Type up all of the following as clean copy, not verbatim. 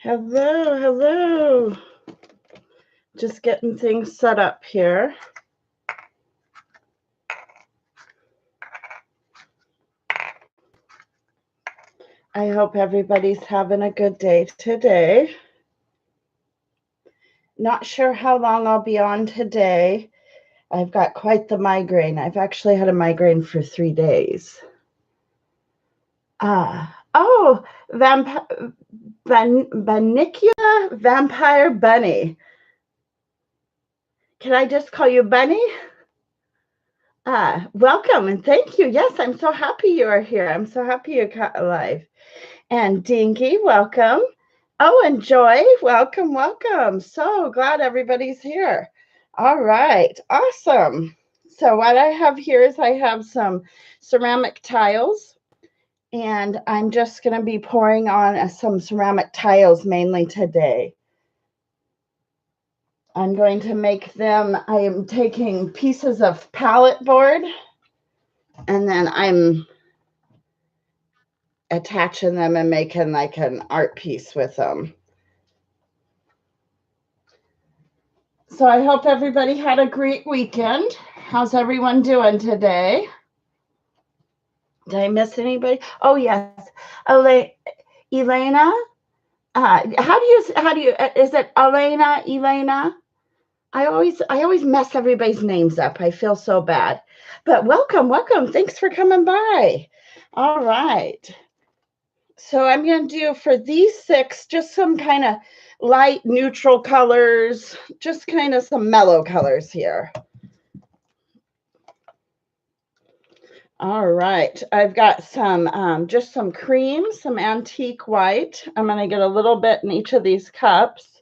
Hello, hello. Just getting things set up here. I hope everybody's having a good day today. Not sure how long I'll be on today. I've got quite the migraine. I've actually had a migraine for 3 days. Vanicula Vampire Bunny. Can I just call you Bunny? Welcome and thank you. Yes, I'm so happy you are here. I'm so happy you got alive. And Dinky, welcome. Oh, and Joy, welcome, welcome. So glad everybody's here. All right, awesome. So what I have here is I have some ceramic tiles, and I'm just going to be pouring on some ceramic tiles mainly today. I'm going to make them, I am taking pieces of pallet board, and then I'm attaching them and making like an art piece with them. So I hope everybody had a great weekend. How's everyone doing today? Did I miss anybody? Oh yes, Elena. How do you? Is it Elena? Elena? I always mess everybody's names up. I feel so bad. But welcome, welcome. Thanks for coming by. All right. So I'm going to do for these 6 just some kind of light neutral colors, just kind of some mellow colors here. All right, I've got some, just some cream, some antique white. I'm going to get a little bit in each of these cups.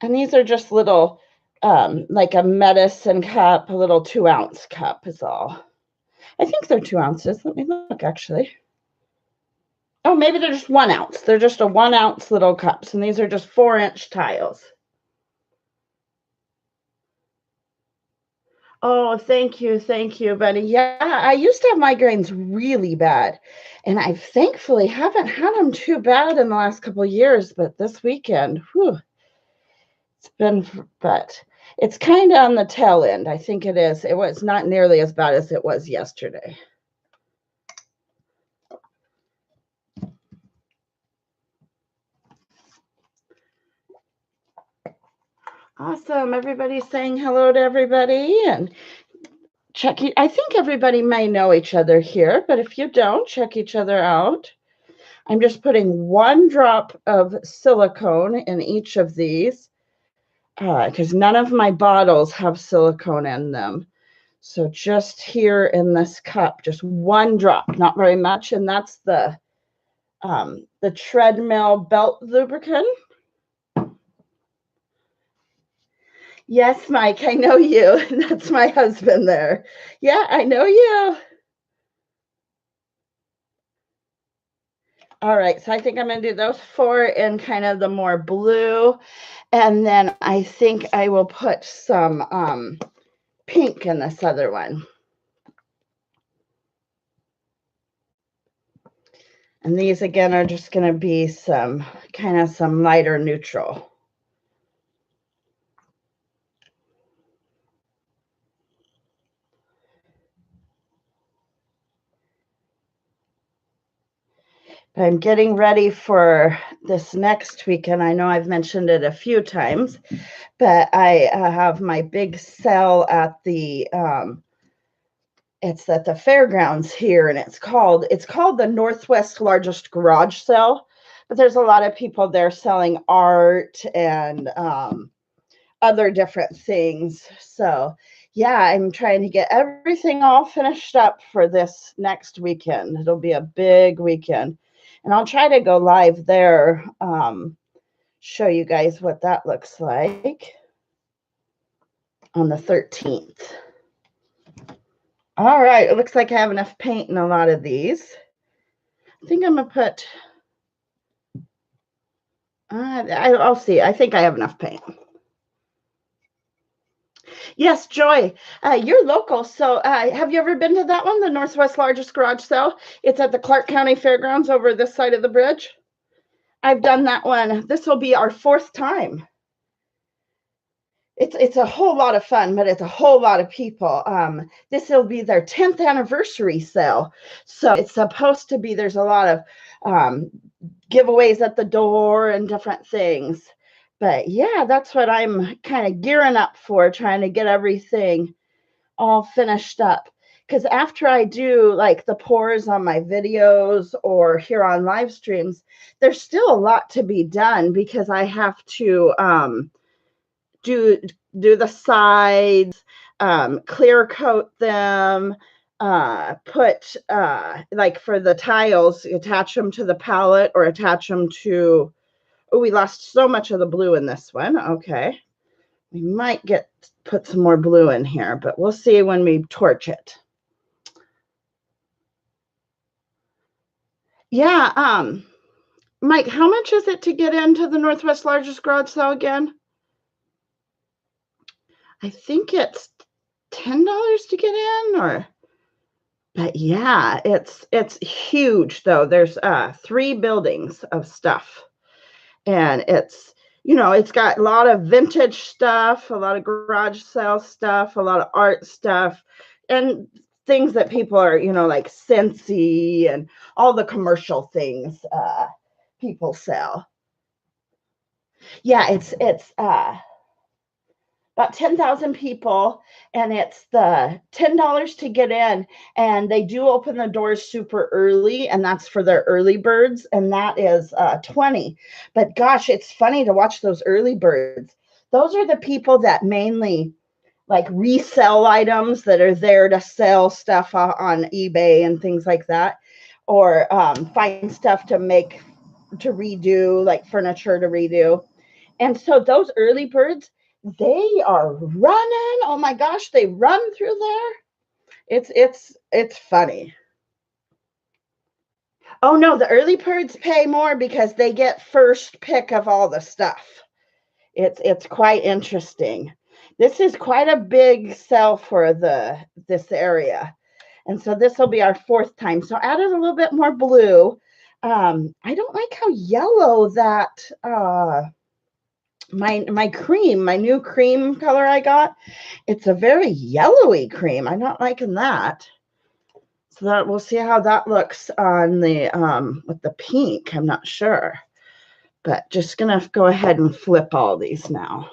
And these are just little, like a medicine cup, a little 2-ounce cup is all. I think they're 2 ounces. Let me look, actually. Oh, maybe they're just 1 ounce. They're just a 1-ounce little cups, and these are just 4-inch tiles. Oh, thank you, Betty. Yeah, I used to have migraines really bad, and I thankfully haven't had them too bad in the last couple of years, but this weekend, whew, but it's kind of on the tail end. I think it is. It was not nearly as bad as it was yesterday. Awesome. Everybody's saying hello to everybody and check it. I think everybody may know each other here, but if you don't, check each other out. I'm just putting 1 drop of silicone in each of these because none of my bottles have silicone in them. So just here in this cup, just 1 drop, not very much, and that's the treadmill belt lubricant. Yes, Mike, I know you. That's my husband there. Yeah, I know you. All right, so I think I'm going to do those 4 in kind of the more blue. And then I think I will put some pink in this other one. And these, again, are just going to be some lighter neutral. I'm getting ready for this next weekend. I know I've mentioned it a few times, but I have my big sale at the it's at the fairgrounds here, and it's called the Northwest largest garage sale. But there's a lot of people there selling art and other different things. So yeah, I'm trying to get everything all finished up for this next weekend. It'll be a big weekend. And I'll try to go live there, show you guys what that looks like on the 13th. All right, it looks like I have enough paint in a lot of these. I think I'm going to put, I'll see. I think I have enough paint. Yes, Joy, you're local. So have you ever been to that one, the Northwest largest garage sale? It's at the Clark County Fairgrounds over this side of the bridge. I've done that one. This will be our 4th time. It's a whole lot of fun, but it's a whole lot of people. This will be their 10th anniversary sale. So it's supposed to be, there's a lot of giveaways at the door and different things. But yeah, that's what I'm kind of gearing up for, trying to get everything all finished up. Because after I do like the pours on my videos or here on live streams, there's still a lot to be done because I have to do the sides, clear coat them, put like for the tiles, attach them to the palette or attach them to, oh, we lost so much of the blue in this one. Okay. We might put some more blue in here, but we'll see when we torch it. Yeah, Mike, how much is it to get into the Northwest largest garage sale again? I think it's $10 to get in, or but yeah, it's huge though. There's 3 buildings of stuff, and it's, you know, it's got a lot of vintage stuff, a lot of garage sale stuff, a lot of art stuff, and things that people are, you know, like Scentsy and all the commercial things people sell. Yeah, it's about 10,000 people, and it's the $10 to get in, and they do open the doors super early, and that's for their early birds, and that is 20. But gosh, it's funny to watch those early birds. Those are the people that mainly like resell items that are there to sell stuff on eBay and things like that, or find stuff to redo, like furniture to redo. And so those early birds, they are running. Oh my gosh, they run through there. It's funny. Oh no, the early birds pay more because they get first pick of all the stuff. It's quite interesting. This is quite a big sell for this area. And so this will be our 4th time. So added a little bit more blue. I don't like how yellow that my new cream color I got, it's a very yellowy cream. I'm not liking that. So that we'll see how that looks on the with the pink. I'm not sure, but just gonna go ahead and flip all these now.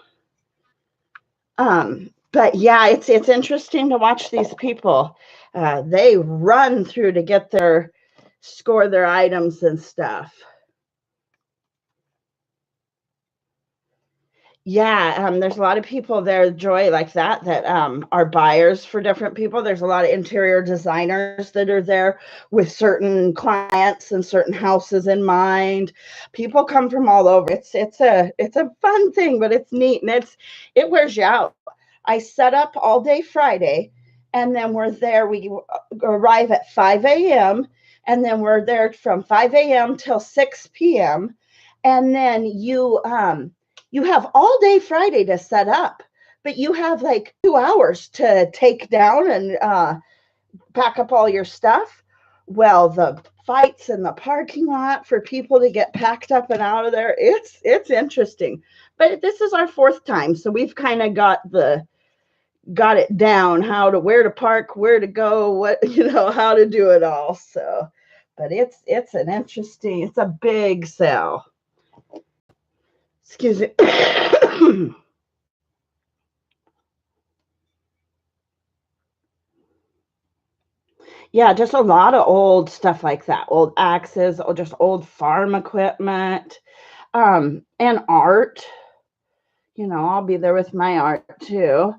But yeah, it's interesting to watch these people. They run through to score their items and stuff. Yeah, there's a lot of people there, Joy, like that are buyers for different people. There's a lot of interior designers that are there with certain clients and certain houses in mind. People come from all over. It's a fun thing, but it's neat, and it wears you out. I set up all day Friday, and then we're there. We arrive at 5 a.m., and then we're there from 5 a.m. till 6 p.m. And then you have all day Friday to set up, but you have like 2 hours to take down and pack up all your stuff. Well, the fights in the parking lot for people to get packed up and out of there, it's interesting. But this is our 4th time, so we've kind of got it down, where to park, where to go, what, how to do it all. So, but it's a big sale. Excuse me. Yeah, just a lot of old stuff like that. Old axes, or just old farm equipment, and art. I'll be there with my art too.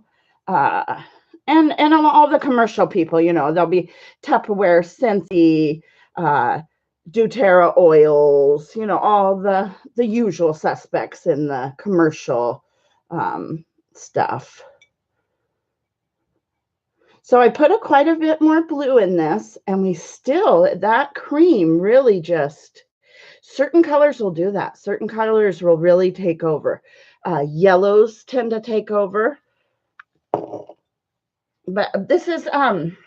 And all the commercial people, there'll be Tupperware, Scentsy, doTERRA oils, all the usual suspects in the commercial stuff. So I put quite a bit more blue in this, and that cream really certain colors will do that. Certain colors will really take over. Yellows tend to take over. But this is, I'm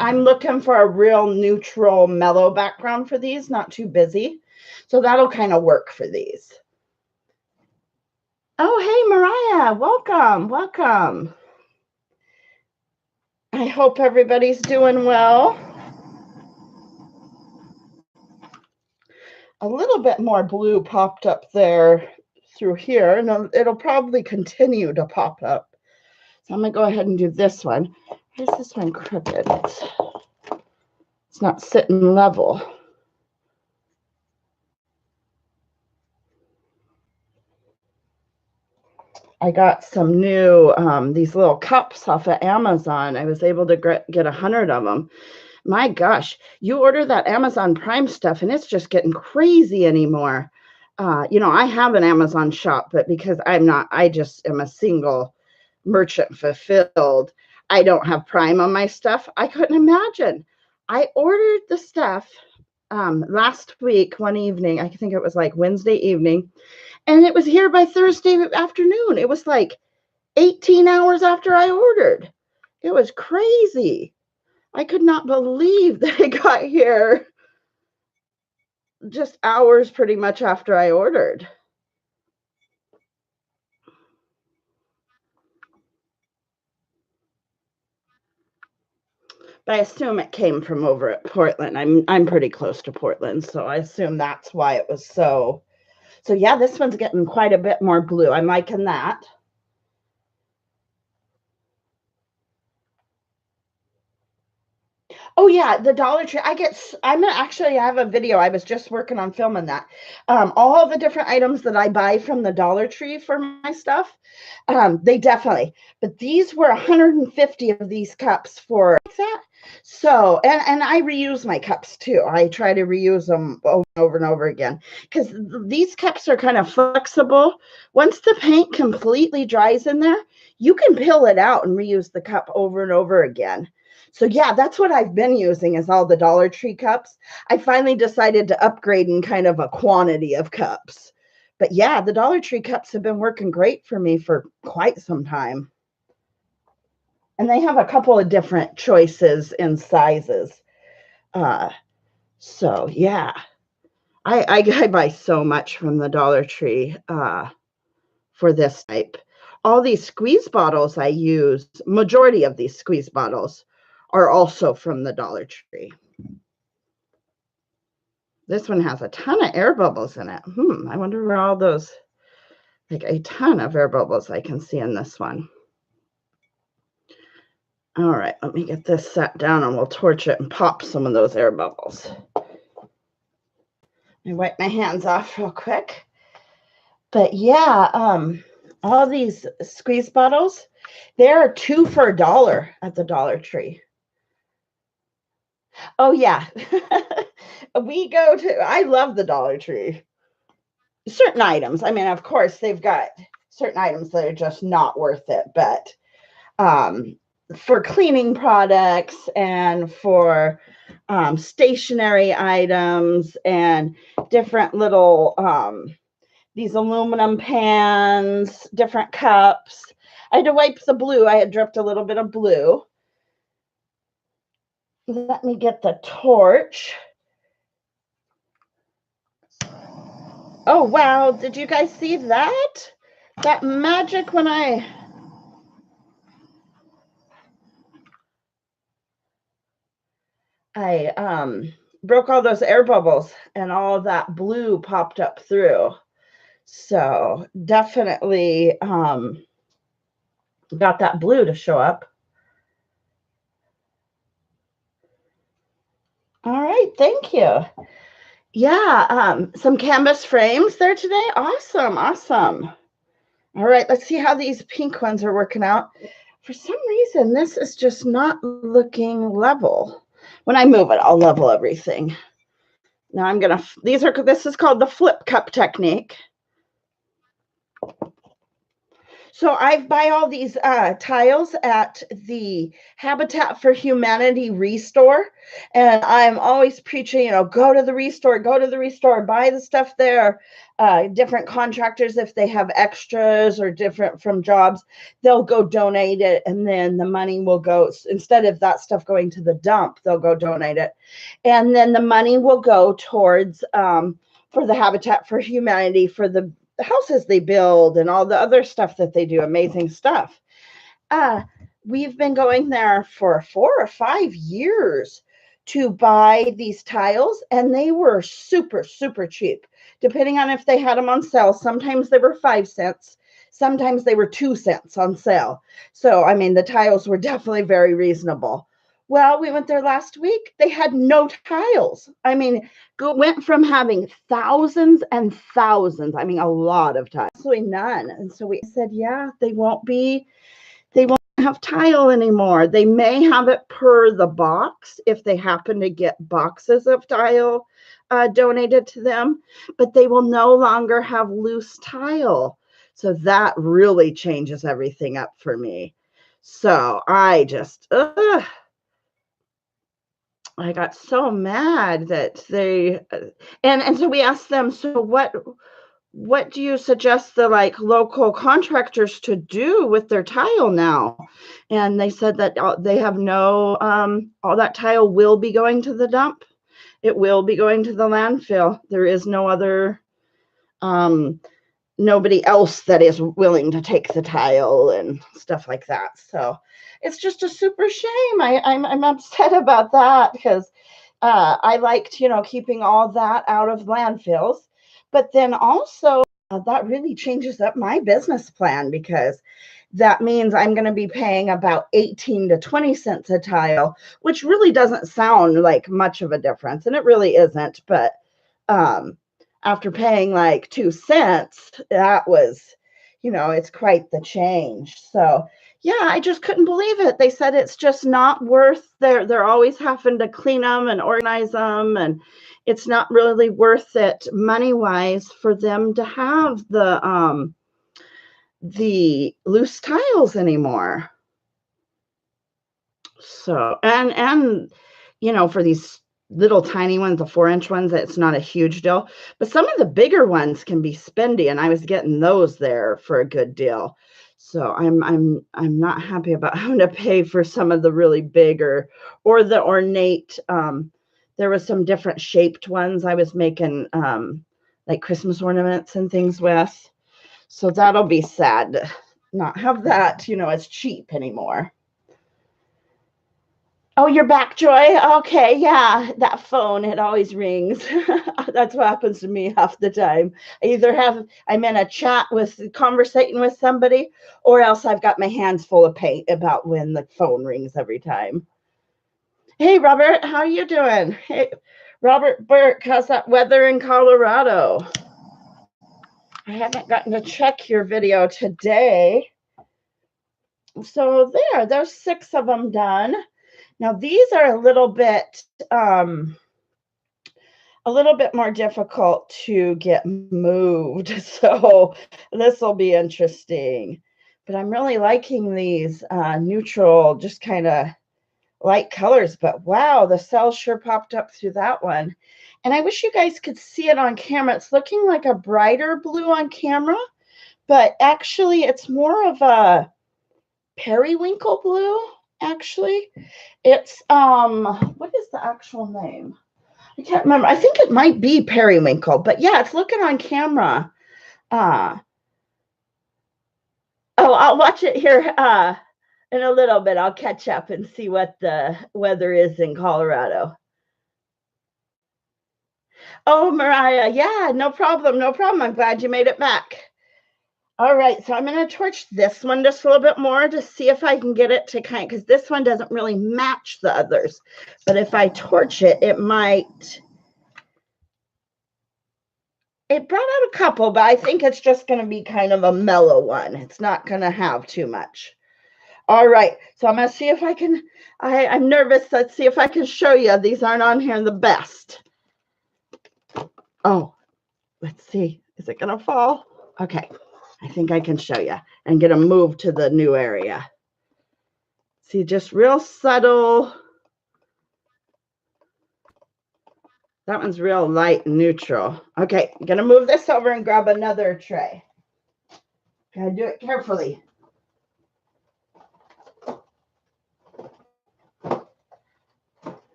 looking for a real neutral, mellow background for these, not too busy. So that'll kind of work for these. Oh, hey, Mariah, welcome, welcome. I hope everybody's doing well. A little bit more blue popped up there through here, and it'll probably continue to pop up. So I'm gonna go ahead and do this one. Why is this one crooked? It's not sitting level. I got some new, these little cups off of Amazon. I was able to get 100 of them. My gosh, you order that Amazon Prime stuff and it's just getting crazy anymore. You know, I have an Amazon shop, but because I just am a single merchant fulfilled, I don't have Prime on my stuff. I couldn't imagine. I ordered the stuff last week, one evening. I think it was like Wednesday evening, and it was here by Thursday afternoon. It was like 18 hours after I ordered. It was crazy. I could not believe that it got here just hours pretty much after I ordered. But I assume it came from over at Portland. I'm pretty close to Portland, so I assume that's why it was so. So yeah, this one's getting quite a bit more blue. I'm liking that. Oh yeah, the Dollar Tree. I have a video. I was just working on filming that. All the different items that I buy from the Dollar Tree for my stuff, they definitely. But these were 150 of these cups for that. So, and I reuse my cups too. I try to reuse them over and over again because these cups are kind of flexible. Once the paint completely dries in there, you can peel it out and reuse the cup over and over again. So yeah, that's what I've been using is all the Dollar Tree cups. I finally decided to upgrade in kind of a quantity of cups. But yeah, the Dollar Tree cups have been working great for me for quite some time. And they have a couple of different choices in sizes. So yeah, I buy so much from the Dollar Tree for this type. All these squeeze bottles I use, majority of these squeeze bottles are also from the Dollar Tree. This one has a ton of air bubbles in it. I wonder where all those, like a ton of air bubbles I can see in this one. All right, let me get this set down and we'll torch it and pop some of those air bubbles. Let me wipe my hands off real quick. But yeah, all these squeeze bottles, they're 2 for $1 at the Dollar Tree. Oh yeah. I love the Dollar Tree. Certain items. I mean, of course, they've got certain items that are just not worth it, but for cleaning products and for stationary items and different little these aluminum pans, different cups. I had to wipe the blue. I had dripped a little bit of blue. Let me get the torch. Oh, wow. Did you guys see that? That magic when I broke all those air bubbles and all of that blue popped up through. So definitely got that blue to show up. All right, thank you. Yeah, some canvas frames there today. Awesome, awesome. All right, let's see how these pink ones are working out. For some reason, this is just not looking level. When I move it, I'll level everything. Now this is called the flip cup technique. So I buy all these tiles at the Habitat for Humanity Restore, and I'm always preaching, go to the Restore, buy the stuff there. Different contractors, if they have extras or different from jobs, they'll go donate it, and then the money will go, instead of that stuff going to the dump, they'll go donate it. And then the money will go towards for the Habitat for Humanity, for the houses they build and all the other stuff that they do, amazing stuff. We've been going there for 4 or 5 years to buy these tiles, and they were super, super cheap, depending on if they had them on sale. Sometimes they were 5 cents, sometimes they were 2 cents on sale. So, I mean, the tiles were definitely very reasonable. Well, we went there last week. They had no tiles. I mean, went from having thousands and thousands, I mean, a lot of tiles, absolutely none. And so we said, yeah, they won't have tile anymore. They may have it per the box if they happen to get boxes of tile donated to them, but they will no longer have loose tile. So that really changes everything up for me. So I just, I got so mad that they, and so we asked them, so what do you suggest the like local contractors to do with their tile now? And they said that they have no, all that tile will be going to the dump. It will be going to the landfill. There is no other, nobody else that is willing to take the tile and stuff like that. So it's just a super shame. I'm upset about that because I liked, keeping all that out of landfills. But then also, that really changes up my business plan because that means I'm going to be paying about 18 to 20 cents a tile, which really doesn't sound like much of a difference. And it really isn't. But after paying like 2 cents, that was, it's quite the change. So yeah, I just couldn't believe it. They said it's just not worth they're always having to clean them and organize them, and it's not really worth it money wise for them to have the loose tiles anymore. So and for these little tiny ones, the 4-inch ones, it's not a huge deal, but some of the bigger ones can be spendy, and I was getting those there for a good deal. So I'm not happy about having to pay for some of the really big or the ornate. There was some different shaped ones I was making like Christmas ornaments and things with. So that'll be sad to not have that, as cheap anymore. Oh, you're back, Joy? Okay, yeah, that phone, it always rings. That's what happens to me half the time. I'm in a chat conversating with somebody, or else I've got my hands full of paint about when the phone rings every time. Hey, Robert, how are you doing? Hey, Robert Burke, how's that weather in Colorado? I haven't gotten to check your video today. So there's 6 of them done. Now these are a little bit more difficult to get moved. So this will be interesting. But I'm really liking these neutral, just kind of light colors. But wow, the cell sure popped up through that one. And I wish you guys could see it on camera. It's looking like a brighter blue on camera, but actually it's more of a periwinkle blue, actually. It's what is the actual name? I can't remember. I think it might be periwinkle, but yeah, it's looking on camera. Oh, I'll watch it here in a little bit. I'll catch up and see what the weather is in Colorado. Oh, Mariah, yeah, no problem, no problem. I'm glad you made it back. All right, so I'm going to torch this one just a little bit more to see if I can get it to because this one doesn't really match the others. But if I torch it, it might. It brought out a couple, but I think it's just going to be kind of a mellow one. It's not going to have too much. All right, so I'm going to see if I can. I'm nervous. Let's see if I can show you. These aren't on here the best. Oh, let's see. Is it going to fall? Okay. I think I can show you and get them moved to the new area. See, just real subtle. That one's real light and neutral. Okay, I'm going to move this over and grab another tray. Gotta do it carefully.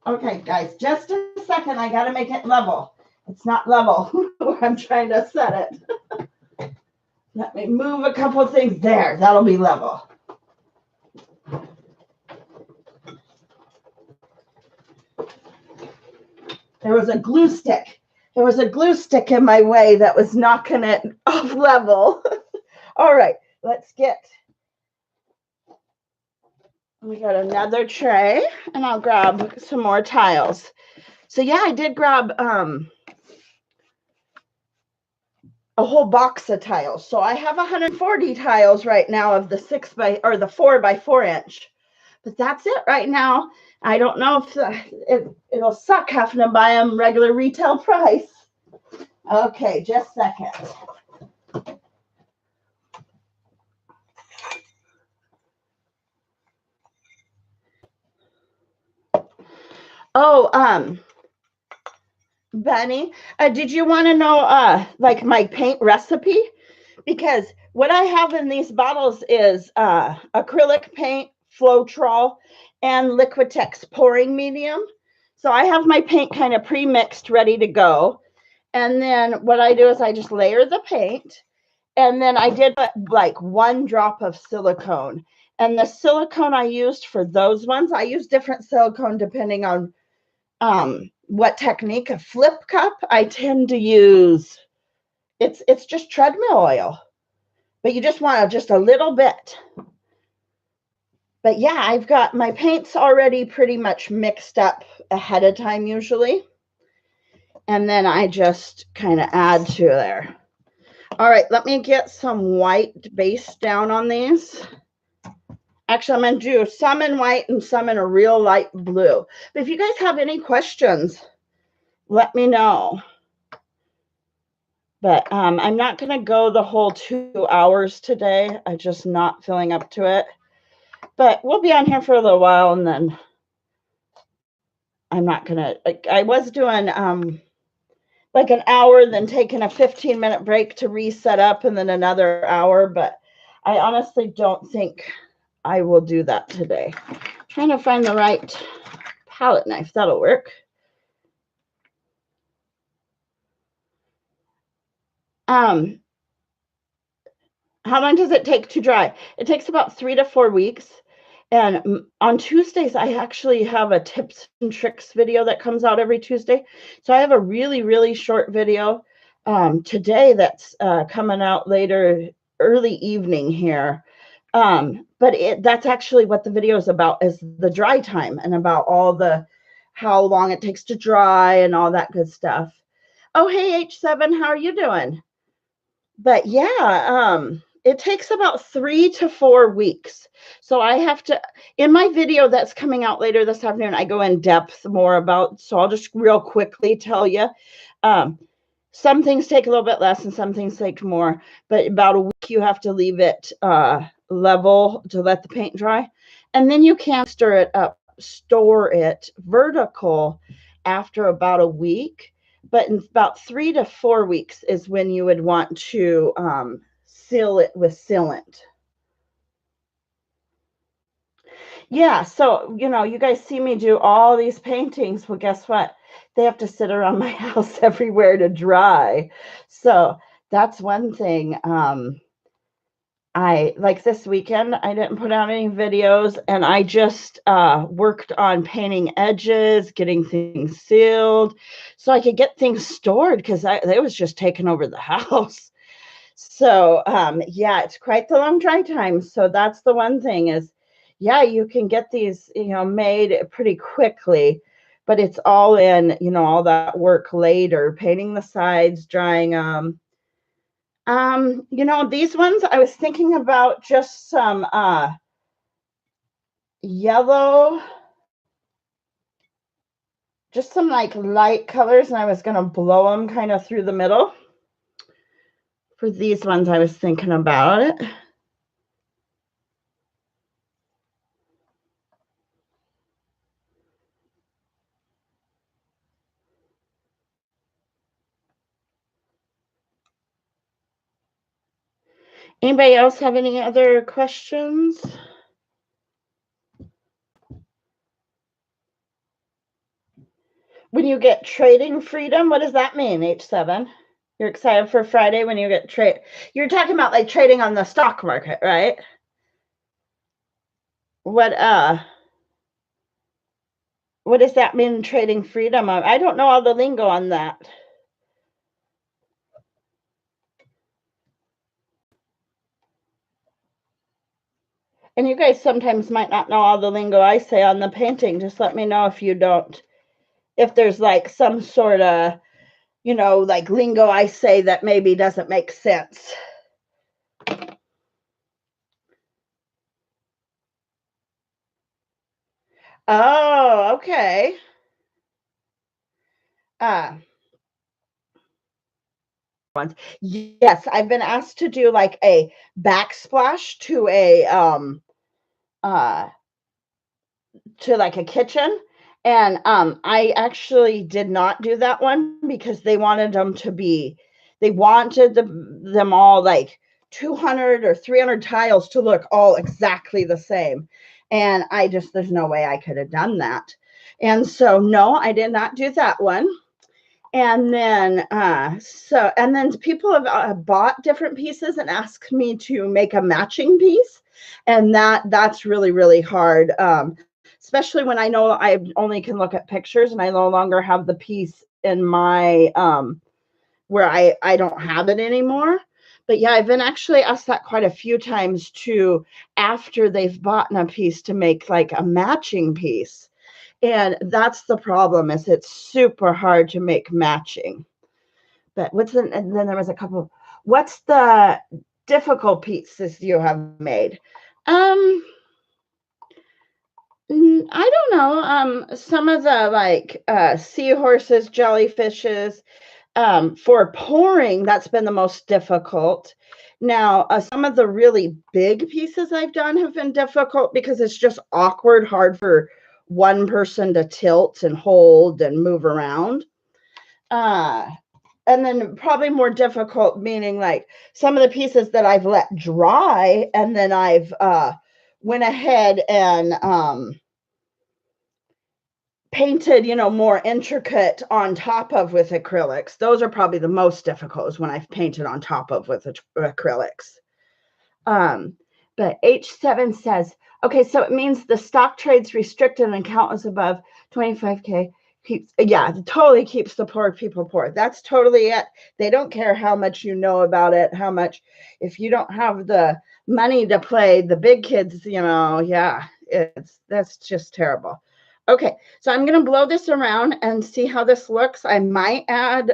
Okay, guys, just a second. I got to make it level. It's not level where I'm trying to set it. Let me move a couple things there. That'll be level. There was a glue stick. There was a glue stick in my way that was knocking it off level. All right, let's get, we got another tray, and I'll grab some more tiles. So yeah, I did grab a whole box of tiles. So I have 140 tiles right now of the 4x4 inch. But that's it right now. I don't know if it'll suck having to buy them regular retail price. Okay, just a second. Oh, Benny, did you want to know like my paint recipe? Because what I have in these bottles is acrylic paint, Floetrol, and Liquitex pouring medium. So I have my paint kind of pre-mixed, ready to go. And then what I do is I just layer the paint. And then I did like 1 drop of silicone. And the silicone I used for those ones, I use different silicone depending on what technique. A flip cup, I tend to use, it's just treadmill oil. But you just want just a little bit. But yeah, I've got my paints already pretty much mixed up ahead of time usually. And then I just kind of add to there. All right, let me get some white base down on these. Actually, I'm going to do some in white and some in a real light blue. But if you guys have any questions, let me know. But I'm not going to go the whole 2 hours today. I'm just not feeling up to it. But we'll be on here for a little while, and then I'm not going to, I was doing like an hour, then taking a 15-minute break to reset up, and then another hour. But I honestly don't think I will do that today. I'm trying to find the right palette knife. That'll work. How long does it take to dry? It takes about 3 to 4 weeks. And on Tuesdays, I actually have a tips and tricks video that comes out every Tuesday. So I have a really, really short video today that's coming out later, early evening here. But that's actually what the video is about, is the dry time and about all the, how long it takes to dry and all that good stuff. Oh, hey, H7, how are you doing? But yeah, it takes about 3 to 4 weeks. So I have to, in my video that's coming out later this afternoon, I go in depth more about, so I'll just real quickly tell you. Some things take a little bit less and some things take more, but about a week you have to leave it level to let the paint dry. And then you can stir it up, store it vertical after about a week. But in about 3 to 4 weeks is when you would want to seal it with sealant. Yeah, so, you guys see me do all these paintings. Well, guess what? They have to sit around my house everywhere to dry. So that's one thing. I like this weekend, I didn't put out any videos, and I just worked on painting edges, getting things sealed so I could get things stored, because it was just taking over the house. So yeah, it's quite the long dry time. So that's the one thing is, yeah, you can get these, made pretty quickly, but it's all in, all that work later, painting the sides, drying them. These ones, I was thinking about just some yellow, just some like light colors, and I was going to blow them kind of through the middle. For these ones, I was thinking about it. Anybody else have any other questions? When you get trading freedom, what does that mean, H7? You're excited for Friday when you get trade. You're talking about like trading on the stock market, right? What does that mean, trading freedom? I don't know all the lingo on that. And you guys sometimes might not know all the lingo I say on the painting. Just let me know if you don't, if there's like some sort of, like lingo I say that maybe doesn't make sense. Oh, okay. Yes, I've been asked to do like a backsplash to a to like a kitchen, and I actually did not do that one because they wanted them all like 200 or 300 tiles to look all exactly the same, and there's no way I could have done that, and so no, I did not do that one. And then people have bought different pieces and asked me to make a matching piece, and that's really, really hard, especially when I know I only can look at pictures and I no longer have the piece in my where I don't have it anymore. But yeah, I've been actually asked that quite a few times to, after they've bought a piece, to make like a matching piece. And that's the problem, is it's super hard to make matching. But and then there was a couple, what's the difficult pieces you have made? I don't know. Some of the like seahorses, jellyfishes, for pouring, that's been the most difficult. Now, some of the really big pieces I've done have been difficult because it's just awkward, hard for one person to tilt and hold and move around. And then probably more difficult, meaning like some of the pieces that I've let dry and then I've went ahead and painted, more intricate on top of with acrylics. Those are probably the most difficult, when I've painted on top of with acrylics. But H7 says, okay, so it means the stock trade's restricted and account is above 25K. It totally keeps the poor people poor. That's totally it. They don't care how much you know about it, how much, if you don't have the money to play the big kids, that's just terrible. Okay, so I'm gonna blow this around and see how this looks. I might add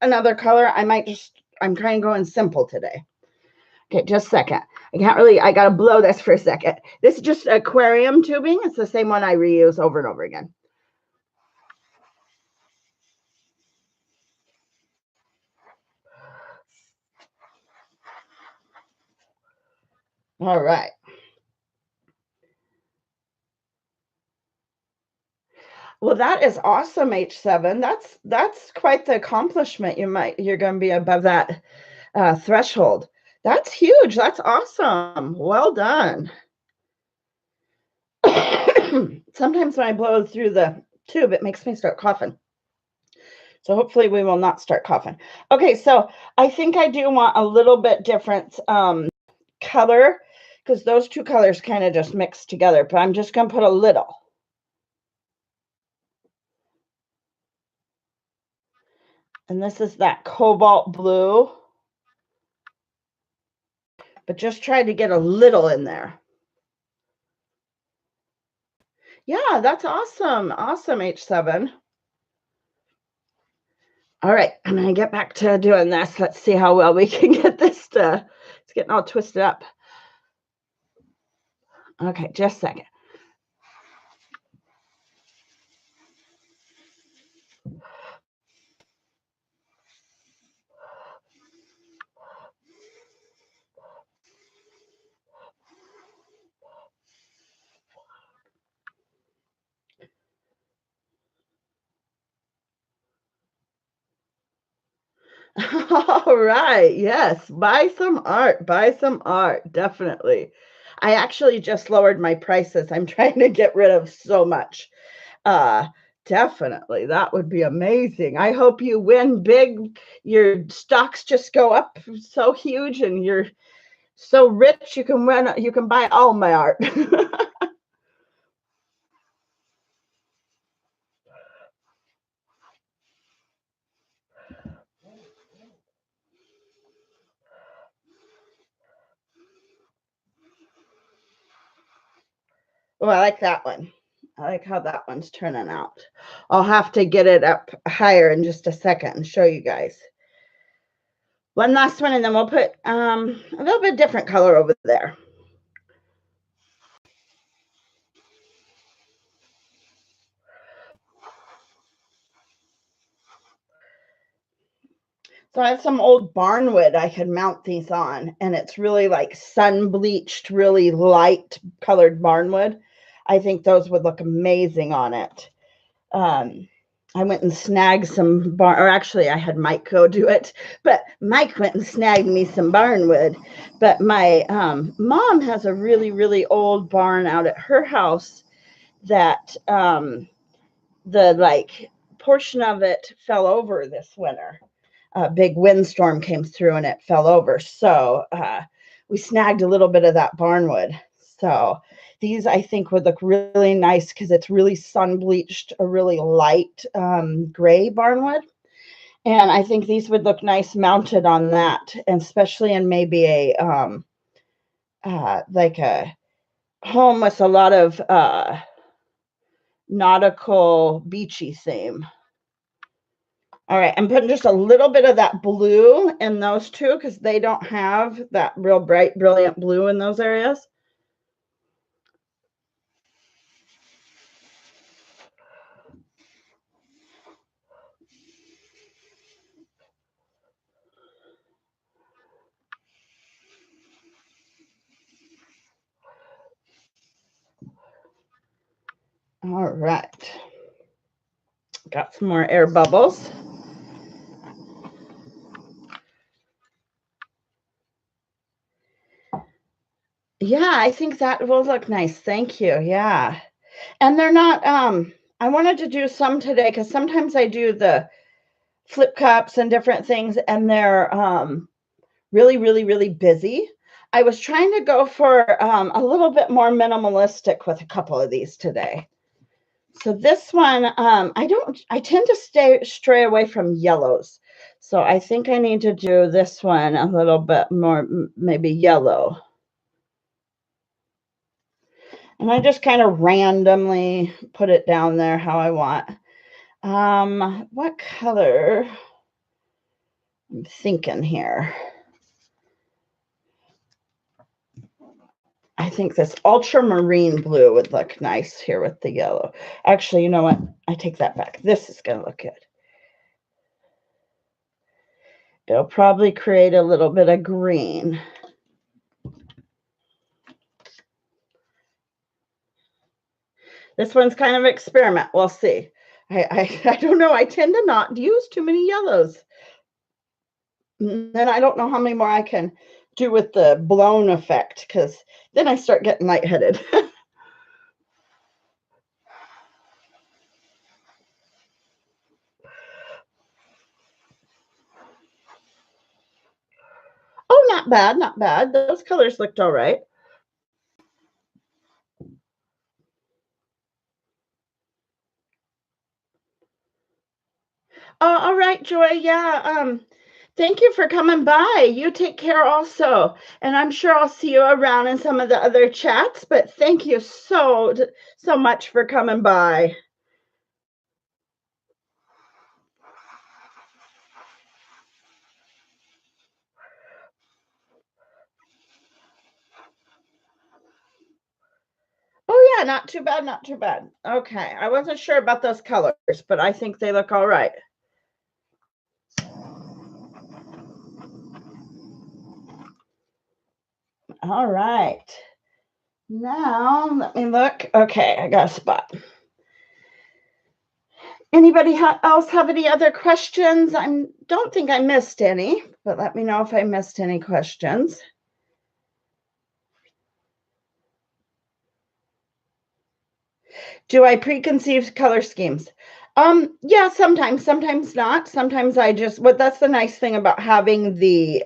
another color. I'm kind of going simple today. Okay, just a second. I gotta blow this for a second. This is just aquarium tubing. It's the same one I reuse over and over again. All right. Well, that is awesome, H7. That's quite the accomplishment. You're going to be above that threshold. That's huge. That's awesome. Well done. Sometimes when I blow through the tube, it makes me start coughing. So hopefully we will not start coughing. Okay, so I think I do want a little bit different color, because those two colors kind of just mix together, but I'm just going to put a little. And this is that cobalt blue, but just try to get a little in there. Yeah, that's awesome. Awesome, H7. All right, I'm going to get back to doing this. Let's see how well we can get this it's getting all twisted up. Okay, just a second. All right. Yes. Buy some art. Buy some art. Definitely. I actually just lowered my prices. I'm trying to get rid of so much Definitely. That would be amazing. I hope you win big. Your stocks just go up so huge and you're so rich you can buy all my art. Oh, I like that one. I like how that one's turning out. I'll have to get it up higher in just a second and show you guys. One last one, and then we'll put a little bit different color over there. So I have some old barnwood I could mount these on, and it's really like sun bleached, really light colored barnwood. I think those would look amazing on it. I went and snagged some or actually I had Mike go do it, but Mike went and snagged me some barnwood. But my mom has a really, really old barn out at her house that the like portion of it fell over this winter. A big windstorm came through and it fell over. So we snagged a little bit of that barnwood. So these I think would look really nice because it's really sun bleached, a really light gray barnwood. And I think these would look nice mounted on that, and especially in maybe a like a home with a lot of nautical beachy theme. All right, I'm putting just a little bit of that blue in those two because they don't have that real bright, brilliant blue in those areas. All right. Got some more air bubbles. Yeah, I think that will look nice. Thank you. Yeah. And they're not, I wanted to do some today because sometimes I do the flip cups and different things and they're really, really, really busy. I was trying to go for a little bit more minimalistic with a couple of these today. So this one, I tend to stray away from yellows. So I think I need to do this one a little bit more, maybe yellow. And I just kind of randomly put it down there how I want. What color? I'm thinking here. I think this ultramarine blue would look nice here with the yellow. Actually, you know what? I take that back. This is going to look good. It'll probably create a little bit of green. This one's kind of experiment. We'll see. I don't know. I tend to not use too many yellows. And then I don't know how many more I can do with the blown effect because then I start getting lightheaded. Oh, not bad, not bad. Those colors looked all right. All right, Joy. Yeah. Thank you for coming by. You take care also. And I'm sure I'll see you around in some of the other chats, but thank you so much for coming by. Oh yeah, not too bad, not too bad. Okay. I wasn't sure about those colors, but I think they look all right. All right. Now, let me look. Okay, I got a spot. Anybody else have any other questions? I don't think I missed any, but let me know if I missed any questions. Do I preconceive color schemes? Yeah, sometimes not. Sometimes I just, but that's the nice thing about having the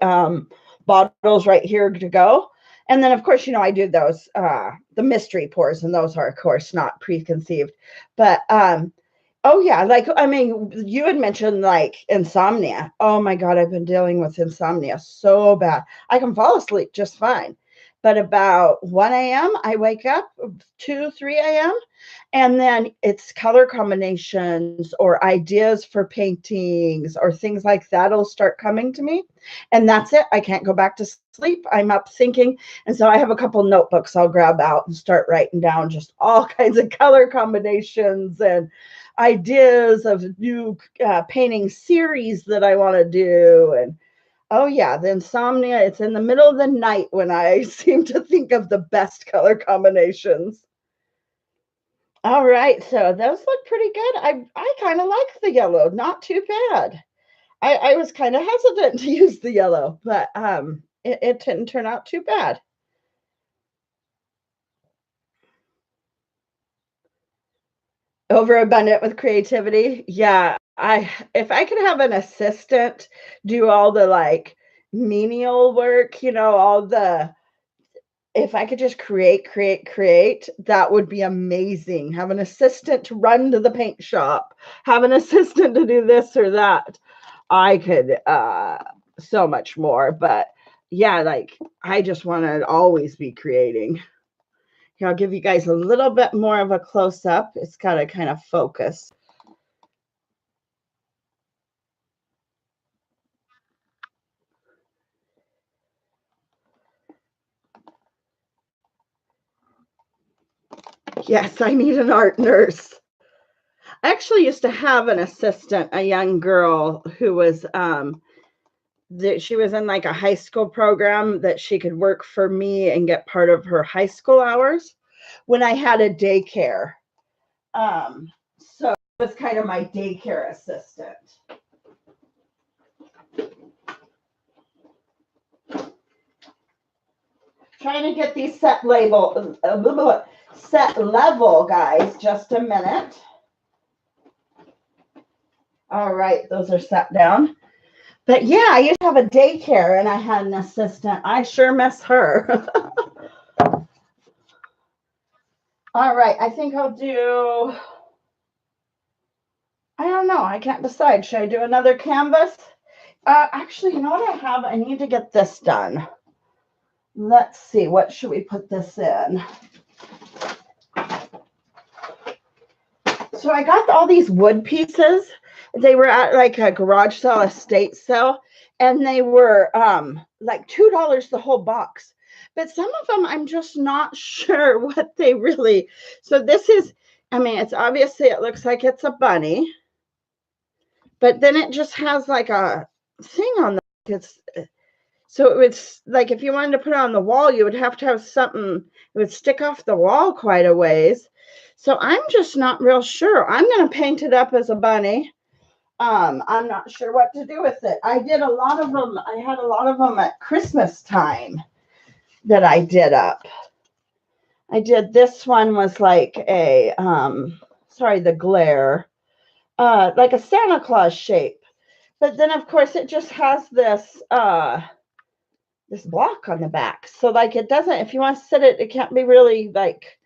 bottles right here to go. And then of course, I do those the mystery pours, and those are of course not preconceived. But oh yeah, like I mean, you had mentioned like insomnia. Oh my God, I've been dealing with insomnia so bad. I can fall asleep just fine. But about 1 a.m., I wake up, 2, 3 a.m., and then it's color combinations or ideas for paintings or things like that'll start coming to me. And that's it. I can't go back to sleep. I'm up thinking. And so I have a couple notebooks I'll grab out and start writing down just all kinds of color combinations and ideas of new painting series that I want to do. And oh, yeah, the insomnia, it's in the middle of the night when I seem to think of the best color combinations. All right, so those look pretty good. I kind of like the yellow, not too bad. I was kind of hesitant to use the yellow, but it didn't turn out too bad. Overabundant with creativity. Yeah, if I could have an assistant do all the like menial work, all the if I could just create, that would be amazing. Have an assistant to run to the paint shop, have an assistant to do this or that. I could so much more, but yeah, like I just want to always be creating. Here, I'll give you guys a little bit more of a close up. It's got to kind of focus. Yes, I need an art nurse. I actually used to have an assistant, a young girl who was that she was in like a high school program that she could work for me and get part of her high school hours when I had a daycare. So it was kind of my daycare assistant. Trying to get these set level, guys. Just a minute. All right, those are set down. But yeah, I used to have a daycare and I had an assistant. I sure miss her. All right, I think I'll do, I don't know. I can't decide. Should I do another canvas? Actually, you know what I have? I need to get this done. Let's see. What should we put this in? So I got all these wood pieces. They were at like a garage sale, estate sale, and they were like $2 the whole box. But some of them I'm just not sure what they really. So this is, I mean, it's obviously it looks like it's a bunny, but then it just has like a thing on the it's so it's like if you wanted to put it on the wall, you would have to have something, it would stick off the wall quite a ways. So I'm just not real sure. I'm going to paint it up as a bunny. I'm not sure what to do with it. I did a lot of them. I had a lot of them at Christmas time that I did up. I did this one was like a, sorry, the glare, like a Santa Claus shape. But then of course it just has this, this block on the back. So like it doesn't, if you want to sit it, it can't be really like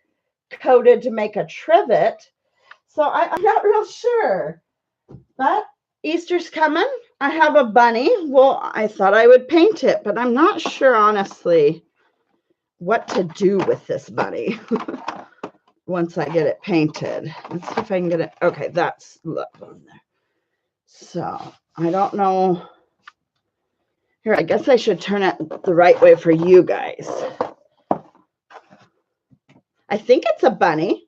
coated to make a trivet. So I'm not real sure. But Easter's coming. I have a bunny. Well, I thought I would paint it, but I'm not sure, honestly, what to do with this bunny once I get it painted. Let's see if I can get it. Okay, that's look on there. So I don't know. Here, I guess I should turn it the right way for you guys. I think it's a bunny.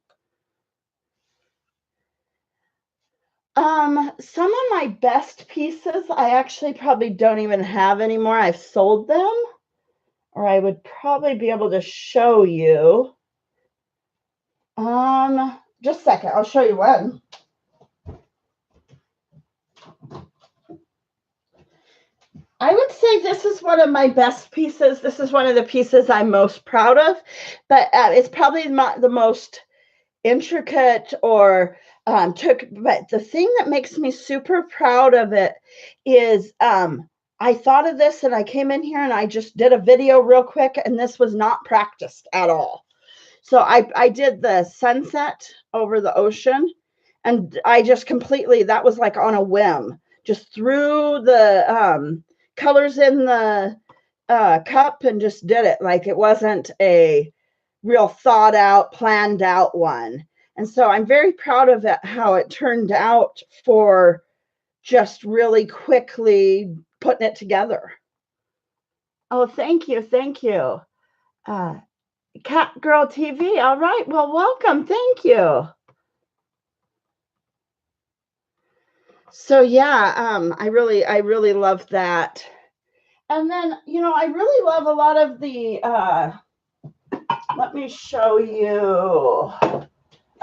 Some of my best pieces I actually probably don't even have anymore. I've sold them, or I would probably be able to show you. Just a second, I'll show you one. I would say this is one of my best pieces. This is one of the pieces I'm most proud of, but it's probably not the most intricate or But the thing that makes me super proud of it is I thought of this and I came in here and I just did a video real quick, and this was not practiced at all. So I did the sunset over the ocean, and I just completely, that was like on a whim, just threw the colors in the cup and just did it. Like it wasn't a real thought out, planned out one. And so I'm very proud of it, how it turned out for just really quickly putting it together. Oh, thank you. Thank you. Cat Girl TV. All right. Well, welcome. Thank you. So yeah, I really love that. And then, I really love a lot of the, let me show you.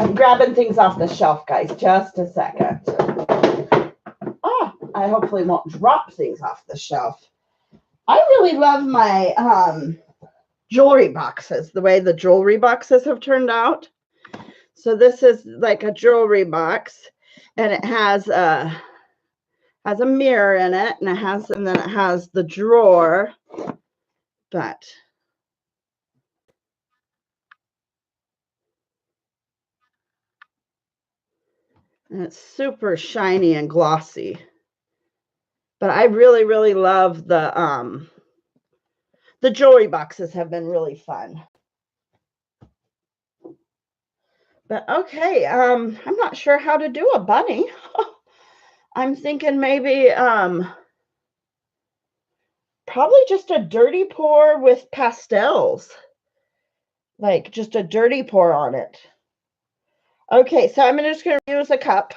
I'm grabbing things off the shelf, guys. Just a second. Oh, I hopefully won't drop things off the shelf. I really love my jewelry boxes, the way the jewelry boxes have turned out. So this is like a jewelry box, and it has a mirror in it, and then it has the drawer. But and it's super shiny and glossy. But I really love the jewelry boxes have been really fun. But okay, I'm not sure how to do a bunny. I'm thinking maybe probably just a dirty pour with pastels. Like just a dirty pour on it. Okay, so I'm just going to use a cup.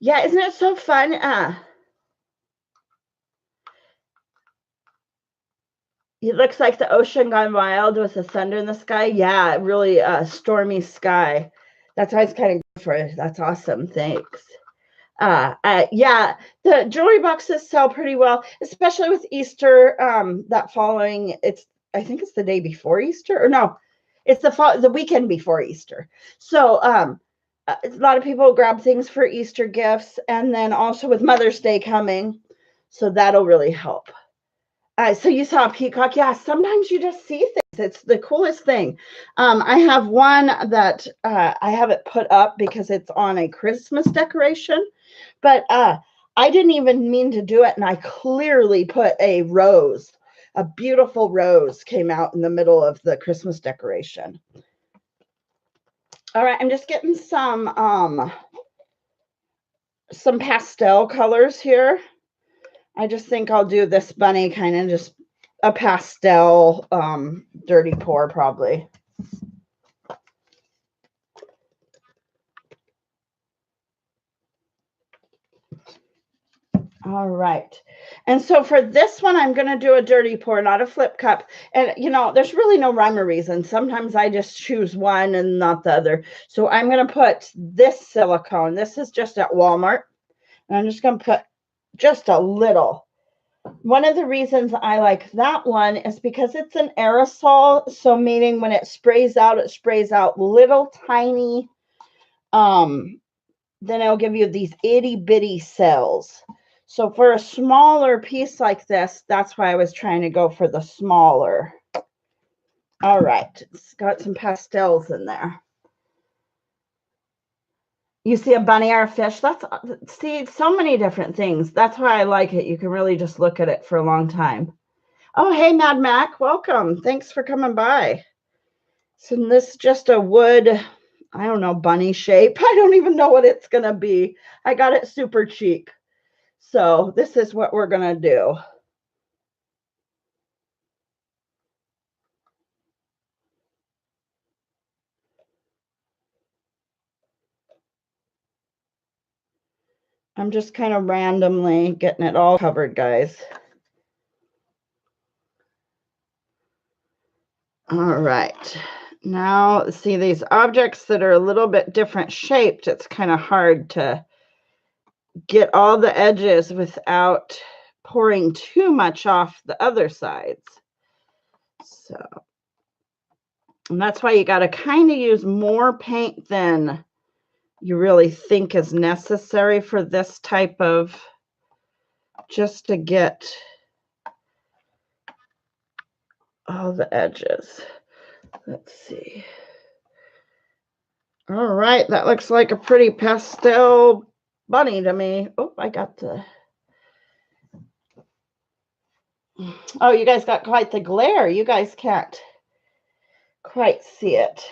Yeah, isn't it so fun? It looks like the ocean gone wild with the thunder in the sky. Yeah, really stormy sky. That's why it's kind of good for it. That's awesome. Thanks. Yeah, the jewelry boxes sell pretty well, especially with Easter. That following, I think it's the day before Easter, or no, it's the weekend before Easter. So a lot of people grab things for Easter gifts, and then also with Mother's Day coming, so that'll really help. So you saw a peacock. Yeah, sometimes you just see things. It's the coolest thing. I have one that I have it put up because it's on a Christmas decoration, but I didn't even mean to do it, and I clearly put a rose. A beautiful rose came out in the middle of the Christmas decoration. All right, I'm just getting some pastel colors here. I just think I'll do this bunny kind of just a pastel dirty pour probably. All right. And so for this one, I'm going to do a dirty pour, not a flip cup. And, there's really no rhyme or reason. Sometimes I just choose one and not the other. So I'm going to put this silicone. This is just at Walmart. And I'm just going to put just a little. One of the reasons I like that one is because it's an aerosol. So meaning when it sprays out little tiny, then it'll give you these itty bitty cells. So for a smaller piece like this, that's why I was trying to go for the smaller. All right, it's got some pastels in there. You see a bunny or a fish? See, so many different things. That's why I like it. You can really just look at it for a long time. Oh, hey, Mad Mac, welcome. Thanks for coming by. So this is just a wood, I don't know, bunny shape. I don't even know what it's going to be. I got it super cheap. So this is what we're going to do. I'm just kind of randomly getting it all covered, guys. All right. Now, see these objects that are a little bit different shaped, it's kind of hard to get all the edges without pouring too much off the other sides. So And that's why you got to kind of use more paint than you really think is necessary for this type of, just to get all the edges. Let's see. All right, that looks like a pretty pastel bunny to me. Oh, I got the... Oh, you guys got quite the glare. You guys can't quite see it.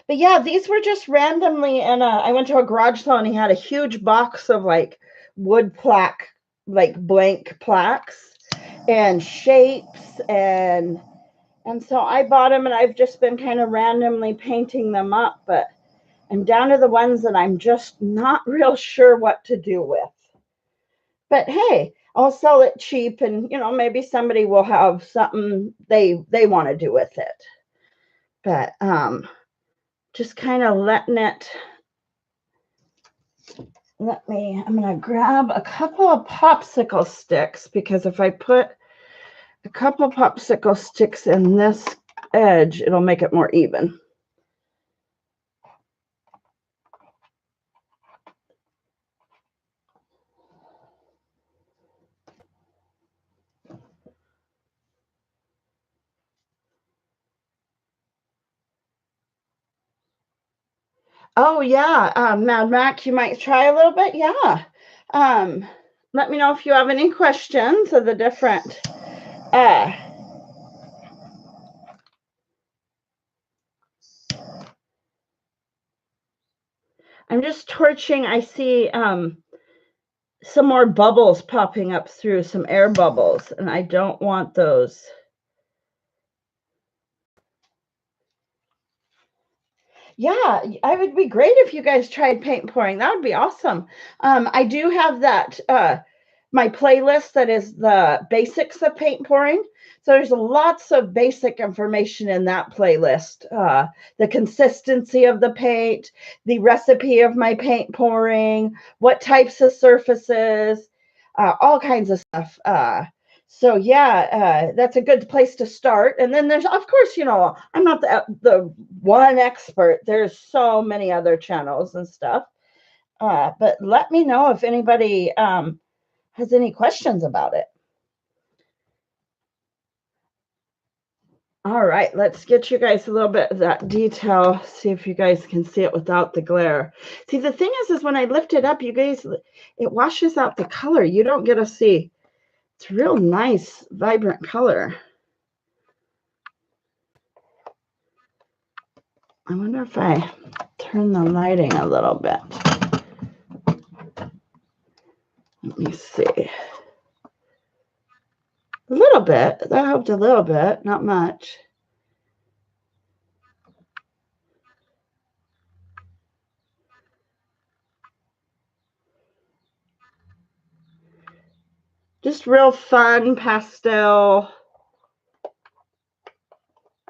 But yeah, these were just randomly in a... I went to a garage sale and he had a huge box of like wood plaque, like blank plaques and shapes, and so I bought them, and I've just been kind of randomly painting them up, but I'm down to the ones that I'm just not real sure what to do with. But hey, I'll sell it cheap, and you know, maybe somebody will have something they want to do with it. But just kind of letting it... I'm gonna grab a couple of popsicle sticks, because if I put a couple popsicle sticks in this edge, it'll make it more even. Oh yeah, Mad Mac, you might try a little bit. Yeah. Let me know if you have any questions of the different. I'm just torching. I see some more bubbles popping up through, some air bubbles, and I don't want those. Yeah, I would be great if you guys tried paint pouring. That would be awesome. I do have that my playlist that is the basics of paint pouring. So there's lots of basic information in that playlist. The consistency of the paint, the recipe of my paint pouring, what types of surfaces, all kinds of stuff. So yeah, that's a good place to start. And then there's, of course, you know, I'm not the one expert. There's so many other channels and stuff. But let me know if anybody has any questions about it. All right, let's get you guys a little bit of that detail. See if you guys can see it without the glare. See, the thing is when I lift it up, you guys, it washes out the color. You don't get to see. It's real nice, vibrant color. I wonder if I turn the lighting a little bit. Let me see. A little bit. That helped a little bit, not much. Just real fun pastel.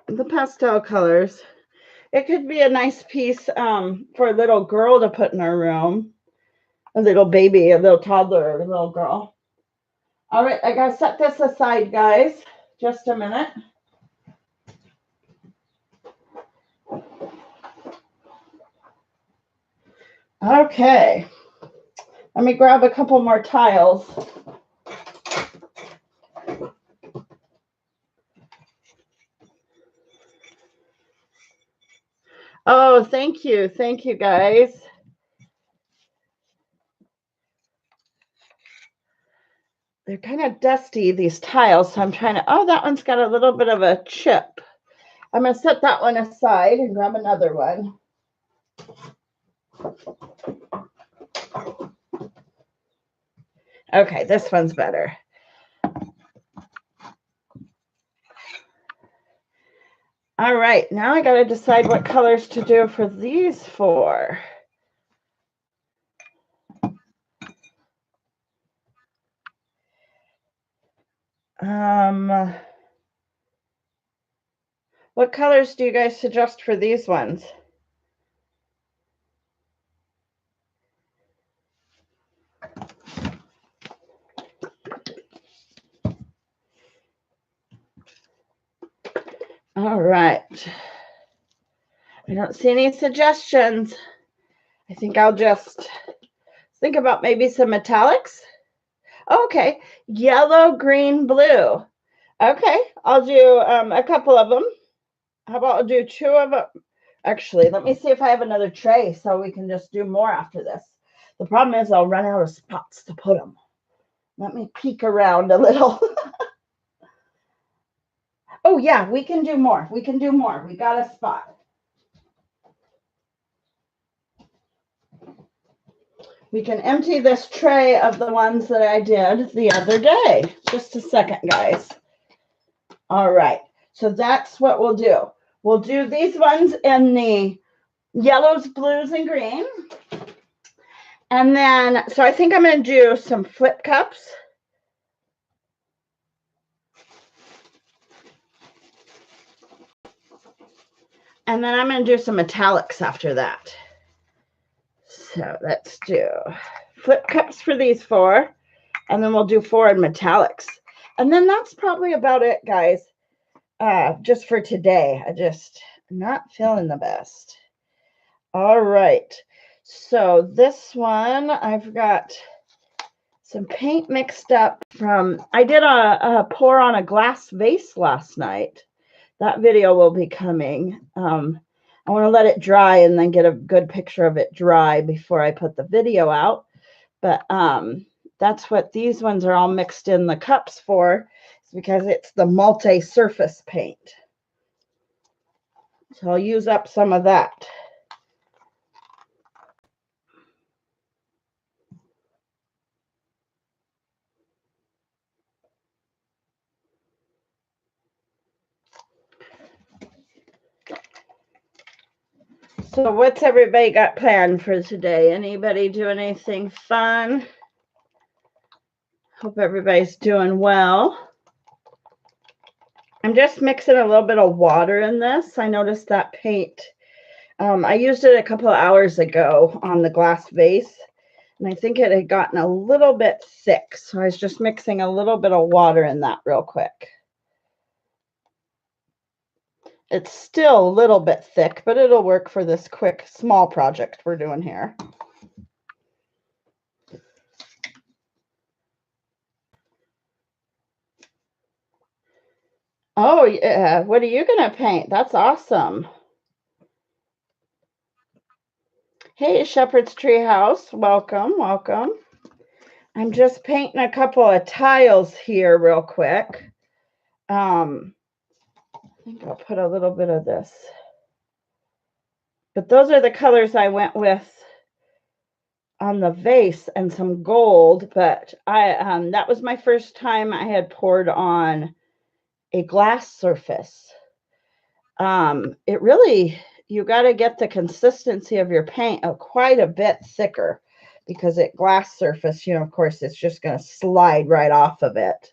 The pastel colors. It could be a nice piece for a little girl to put in her room. A little baby, a little toddler, a little girl. All right, I gotta set this aside, guys. Just a minute. Okay. Let me grab a couple more tiles. Oh, thank you. Thank you, guys. They're kind of dusty, these tiles, so I'm trying to... Oh, that one's got a little bit of a chip. I'm going to set that one aside and grab another one. Okay, this one's better. All right, now I got to decide what colors to do for these four. What colors do you guys suggest for these ones? All right. I don't see any suggestions. I think I'll just think about maybe some metallics. Okay, yellow, green, blue. Okay, I'll do a couple of them. How about I'll do 2 of them? Actually, let me see if I have another tray so we can just do more after this. The problem is I'll run out of spots to put them. Let me peek around a little. Oh yeah, we can do more. We can do more. We got a spot. We can empty this tray of the ones that I did the other day. Just a second, guys. All right. So that's what we'll do. We'll do these ones in the yellows, blues, and green. And then, so I think I'm going to do some flip cups. And then I'm going to do some metallics after that. So let's do flip cups for these 4. And then we'll do 4 in metallics. And then that's probably about it, guys. Just for today. I'm not feeling the best. All right. So this one, I've got some paint mixed up from, I did a pour on a glass vase last night. That video will be coming. I want to let it dry and then get a good picture of it dry before I put the video out. But that's what these ones are all mixed in the cups for, because it's the multi-surface paint. So I'll use up some of that. So what's everybody got planned for today? Anybody doing anything fun? Hope everybody's doing well. I'm just mixing a little bit of water in this. I noticed that paint. I used it a couple of hours ago on the glass vase, and I think it had gotten a little bit thick. So I was just mixing a little bit of water in that real quick. It's still a little bit thick, but it'll work for this quick, small project we're doing here. Oh, yeah. What are you going to paint? That's awesome. Hey, Shepherd's Treehouse. Welcome, welcome. I'm just painting a couple of tiles here real quick. I think I'll put a little bit of this. But those are the colors I went with on the vase, and some gold. But that was my first time I had poured on a glass surface. It really, you got to get the consistency of your paint quite a bit thicker, because at glass surface, of course, it's just going to slide right off of it.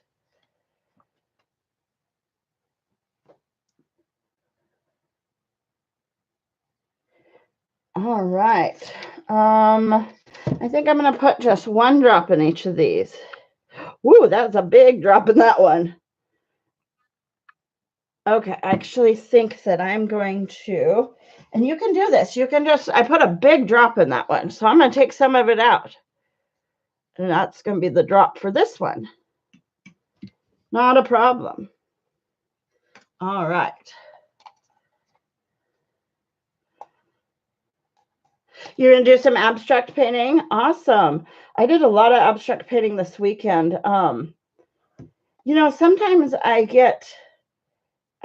All right. I think I'm going to put just 1 drop in each of these. Woo, that was a big drop in that one. Okay, I actually think that I'm going to, and you can do this. You can just, I put a big drop in that one, so I'm going to take some of it out. And that's going to be the drop for this one. Not a problem. All right. You're going to do some abstract painting? Awesome. I did a lot of abstract painting this weekend. Sometimes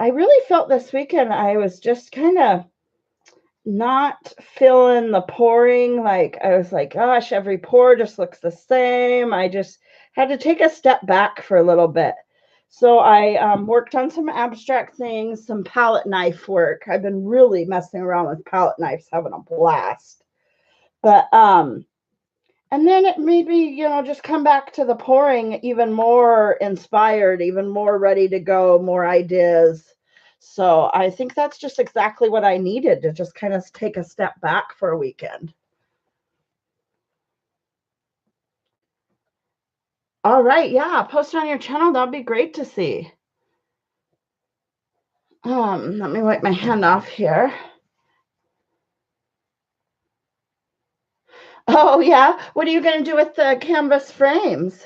I really felt this weekend I was just kind of not feeling the pouring. Like, I was like, gosh, every pour just looks the same. I just had to take a step back for a little bit. So I worked on some abstract things, some palette knife work. I've been really messing around with palette knives, having a blast. But and then it made me, just come back to the pouring even more inspired, even more ready to go, more ideas. So I think that's just exactly what I needed, to just kind of take a step back for a weekend. All right. Yeah. Post on your channel. That'd be great to see. Let me wipe my hand off here. Oh, yeah. What are you going to do with the canvas frames?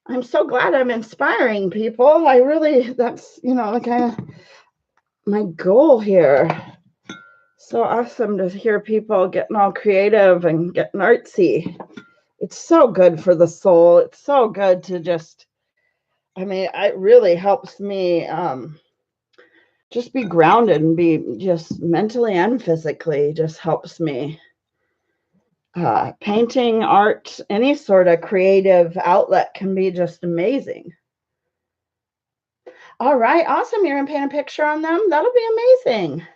I'm so glad I'm inspiring people. I really, that's, kind of my goal here. So awesome to hear people getting all creative and getting artsy. It's so good for the soul. It's so good to just, it really helps me just be grounded and be just mentally and physically just helps me. Painting, art, any sort of creative outlet can be just amazing. All right, awesome. You're going to paint a picture on them? That'll be amazing.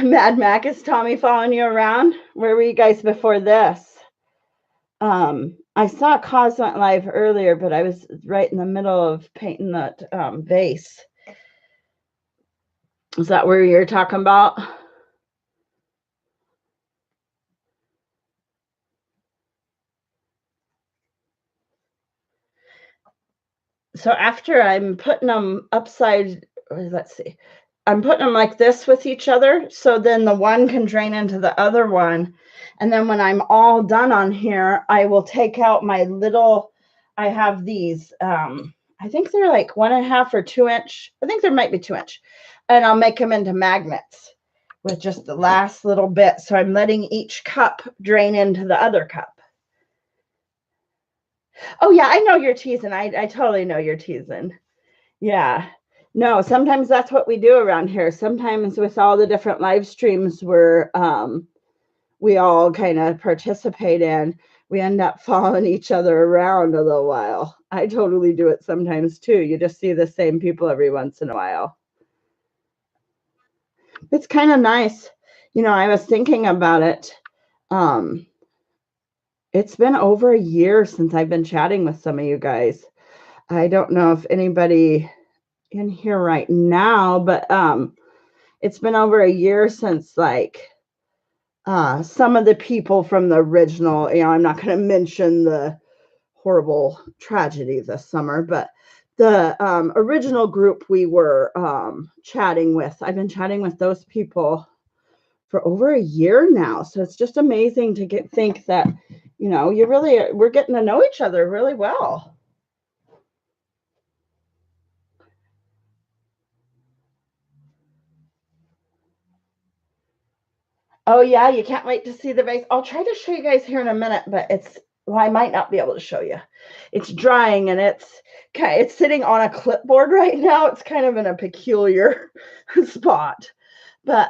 Mad Mac, is Tommy following you around? Where were you guys before this? I saw Cause went live earlier, but I was right in the middle of painting that vase. Is that where you're talking about? So after I'm putting them upside, let's see, I'm putting them like this with each other. So then the one can drain into the other one. And then when I'm all done on here, I will take out my little, I have these, I think they're like 1.5 or 2 inch. I think there might be 2 inch. And I'll make them into magnets with just the last little bit. So I'm letting each cup drain into the other cup. Oh yeah, I know you're teasing. I totally know you're teasing. Yeah. No, sometimes that's what we do around here. Sometimes with all the different live streams we all kind of participate in, we end up following each other around a little while. I totally do it sometimes too. You just see the same people every once in a while. It's kind of nice. I was thinking about it. It's been over a year since I've been chatting with some of you guys. I don't know if anybody in here right now, but it's been over a year since some of the people from the original, I'm not going to mention the horrible tragedy this summer, but the original group we were chatting with, I've been chatting with those people for over a year now. So it's just amazing to think that, we're getting to know each other really well. Oh yeah, you can't wait to see the vase. I'll try to show you guys here in a minute, but I might not be able to show you. It's drying and it's sitting on a clipboard right now. It's kind of in a peculiar spot. But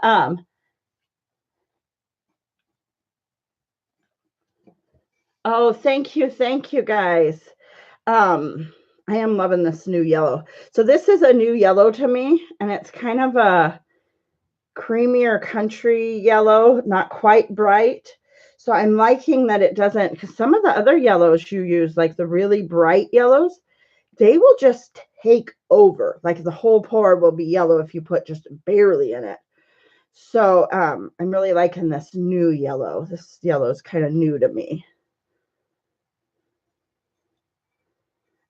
oh, thank you guys. I am loving this new yellow. So this is a new yellow to me, and it's kind of a creamier country yellow, not quite bright. So I'm liking that it doesn't, because some of the other yellows you use, like the really bright yellows, they will just take over. Like the whole pour will be yellow if you put just barely in it. So I'm really liking this new yellow. This yellow is kind of new to me.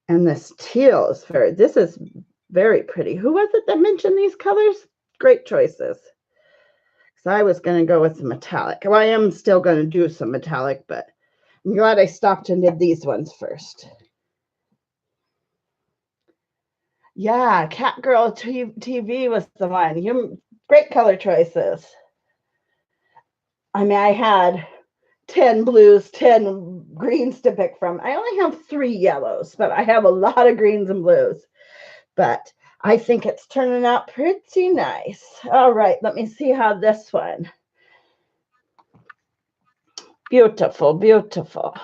And this teal is this is very pretty. Who was it that mentioned these colors? Great choices. So I was going to go with the metallic. Well, I am still going to do some metallic, but I'm glad I stopped and did these ones first. Yeah, Catgirl TV was the one. Great color choices. I had 10 blues, 10 greens to pick from. I only have 3 yellows, but I have a lot of greens and blues. But I think it's turning out pretty nice. All right, let me see how this one. Beautiful, beautiful.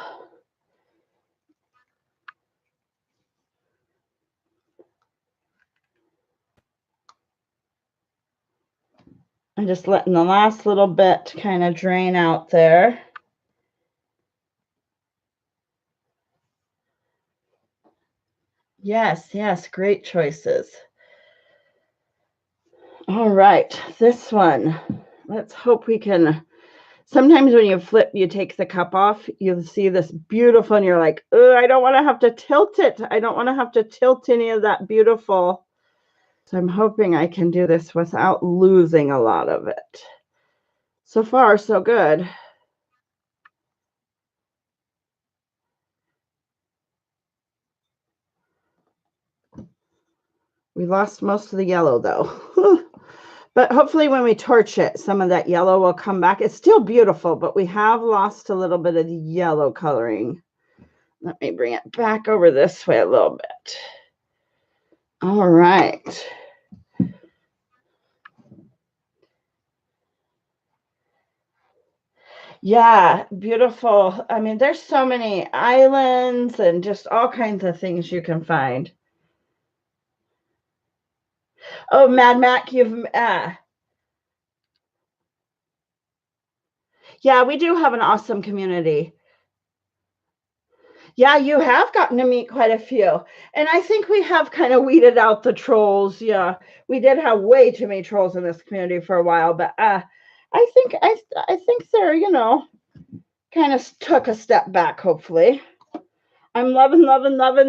I'm just letting the last little bit kind of drain out there. Yes, great choices. All right, this one. Let's hope we can. Sometimes when you flip, you take the cup off, you'll see this beautiful, and you're like, oh, I don't want to have to tilt it. I don't want to have to tilt any of that beautiful. So I'm hoping I can do this without losing a lot of it. So far, so good. We lost most of the yellow though. But hopefully when we torch it, some of that yellow will come back. It's still beautiful, but we have lost a little bit of the yellow coloring. Let me bring it back over this way a little bit. All right. Yeah, beautiful. I mean, there's so many islands and just all kinds of things you can find. Oh, Mad Mac, yeah, we do have an awesome community. Yeah, you have gotten to meet quite a few. And I think we have kind of weeded out the trolls. Yeah, we did have way too many trolls in this community for a while, but I think they're, kind of took a step back, hopefully. I'm loving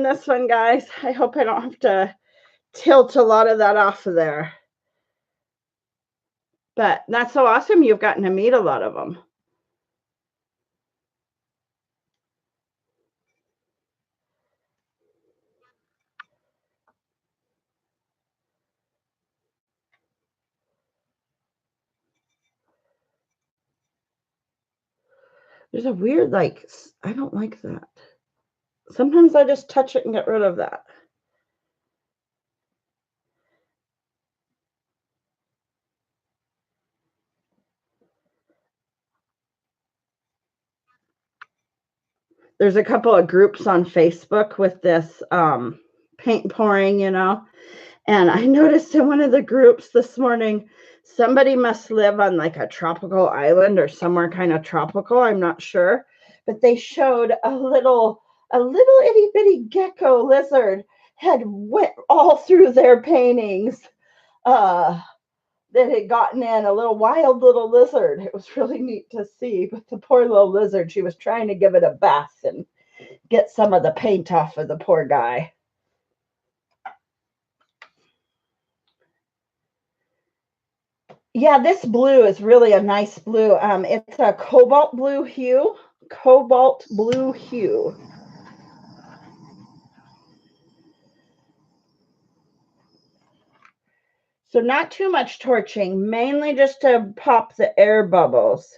this one, guys. I hope I don't have to tilt a lot of that off of there. But that's so awesome. You've gotten to meet a lot of them. There's a weird, I don't like that. Sometimes I just touch it and get rid of that. There's a couple of groups on Facebook with this paint pouring, and I noticed in one of the groups this morning, somebody must live on like a tropical island or somewhere kind of tropical. I'm not sure, but they showed a little itty bitty gecko lizard had went all through their paintings. That had gotten in a little wild little lizard. It was really neat to see. But the poor little lizard, she was trying to give it a bath and get some of the paint off of the poor guy. Yeah, this blue is really a nice blue. It's a cobalt blue hue. Cobalt blue hue. So not too much torching, mainly just to pop the air bubbles.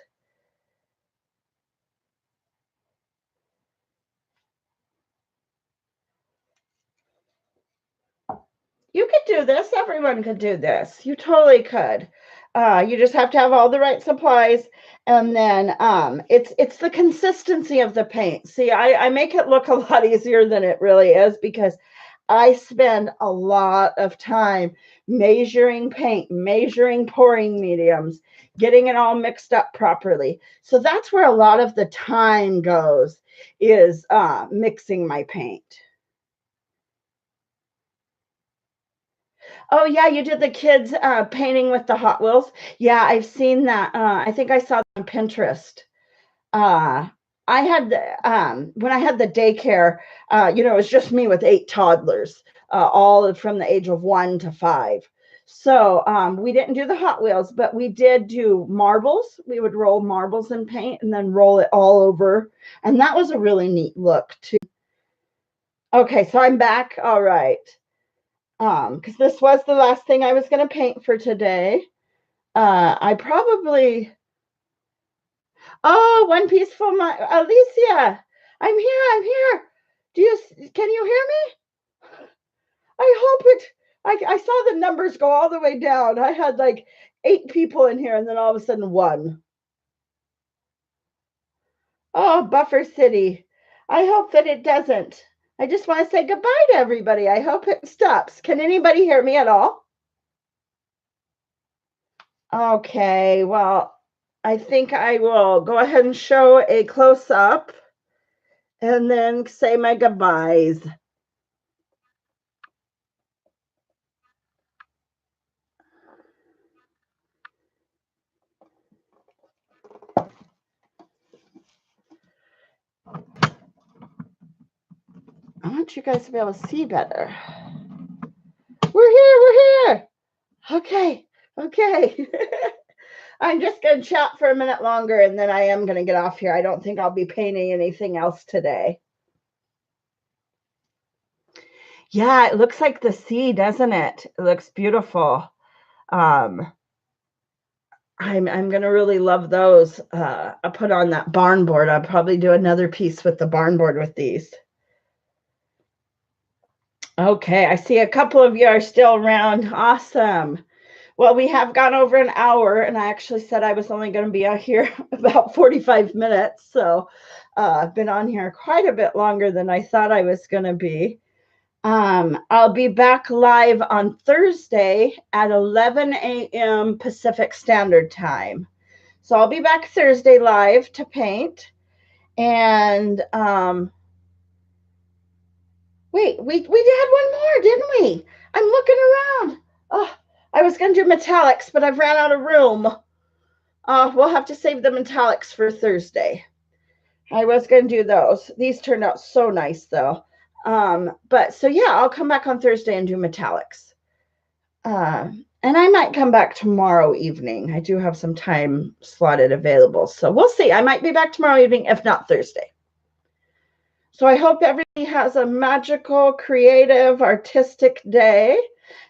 You could do this. Everyone could do this. You totally could. You just have to have all the right supplies, and then it's the consistency of the paint. See, I make it look a lot easier than it really is because I spend a lot of time measuring paint, measuring pouring mediums, getting it all mixed up properly. So that's where a lot of the time goes, is mixing my paint. Oh yeah, you did the kids painting with the Hot Wheels. Yeah, I've seen that. I think I saw it on Pinterest. Uh, I had when I had the daycare, it was just me with 8 toddlers, all from the age of 1 to 5. So we didn't do the Hot Wheels, but we did do marbles. We would roll marbles in paint and then roll it all over, and that was a really neat look too. Okay, so I'm back. All right. Because this was the last thing I was going to paint for today. I probably, oh, one peaceful mind, Alicia, I'm here. Can you hear me? I hope I saw the numbers go all the way down. I had like 8 people in here and then all of a sudden 1. Oh, Buffer City. I hope that it doesn't. I just want to say goodbye to everybody. I hope it stops. Can anybody hear me at all? Okay, well, I think I will go ahead and show a close-up and then say my goodbyes. I want you guys to be able to see better. We're here. Okay. I'm just going to chat for a minute longer and then I am going to get off here. I don't think I'll be painting anything else today. Yeah, it looks like the sea, doesn't it? It looks beautiful. I'm gonna really love those. I put on that barn board. I'll probably do another piece with the barn board with these. Okay, I see a couple of you are still around. Awesome. Well, we have gone over an hour, and I actually said I was only going to be out here about 45 minutes. So I've been on here quite a bit longer than I thought I was going to be. I'll be back live on Thursday at 11 a.m. Pacific Standard Time. So I'll be back Thursday live to paint. And wait, we had one more, didn't we? I'm looking around. Oh, I was going to do metallics, but I've ran out of room. We'll have to save the metallics for Thursday. I was going to do those. These turned out so nice, though. But so, yeah, I'll come back on Thursday and do metallics. And I might come back tomorrow evening. I do have some time slotted available. So we'll see. I might be back tomorrow evening, if not Thursday. So I hope everybody has a magical, creative, artistic day.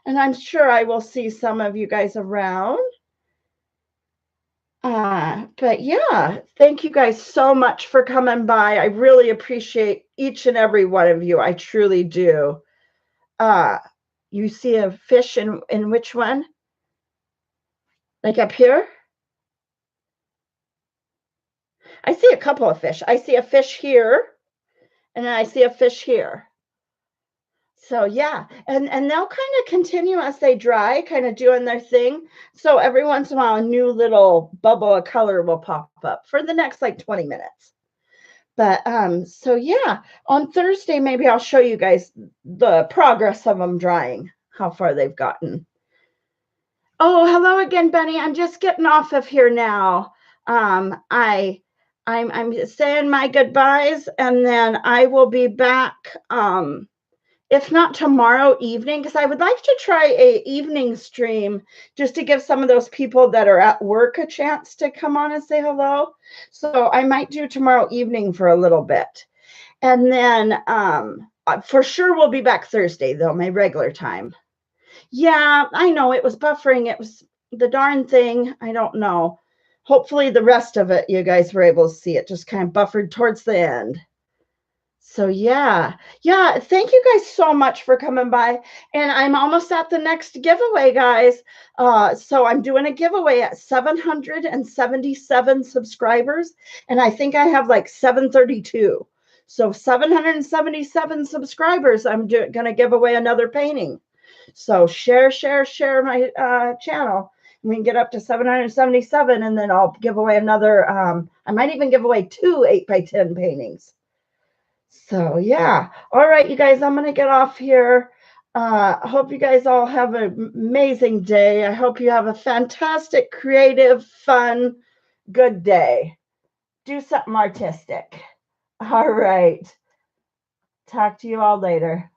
And I'm sure I will see some of you guys around. But yeah, thank you guys so much for coming by. I really appreciate each and every one of you. I truly do. You see a fish in which one? Like up here? I see a couple of fish. I see a fish here, and then I see a fish here. So yeah, and they'll kind of continue as they dry, kind of doing their thing. So every once in a while, a new little bubble of color will pop up for the next like 20 minutes. But so yeah, on Thursday, maybe I'll show you guys the progress of them drying, how far they've gotten. Oh, hello again, Benny. I'm just getting off of here now. I'm saying my goodbyes, and then I will be back. If not tomorrow evening, because I would like to try a evening stream just to give some of those people that are at work a chance to come on and say hello. So I might do tomorrow evening for a little bit. And then for sure we'll be back Thursday, though, my regular time. Yeah, I know it was buffering. It was the darn thing. I don't know. Hopefully the rest of it, you guys were able to see it just kind of buffered towards the end. So yeah, thank you guys so much for coming by. And I'm almost at the next giveaway, guys. So I'm doing a giveaway at 777 subscribers, and I think I have like 732. So 777 subscribers, I'm gonna give away another painting. So share my channel. We can get up to 777, and then I'll give away another. I might even give away 2 8x10 paintings. So yeah, all right, you guys, I'm gonna get off here. I hope you guys all have an amazing day. I hope you have a fantastic, creative, fun, good day. Do something artistic. All right. Talk to you all later.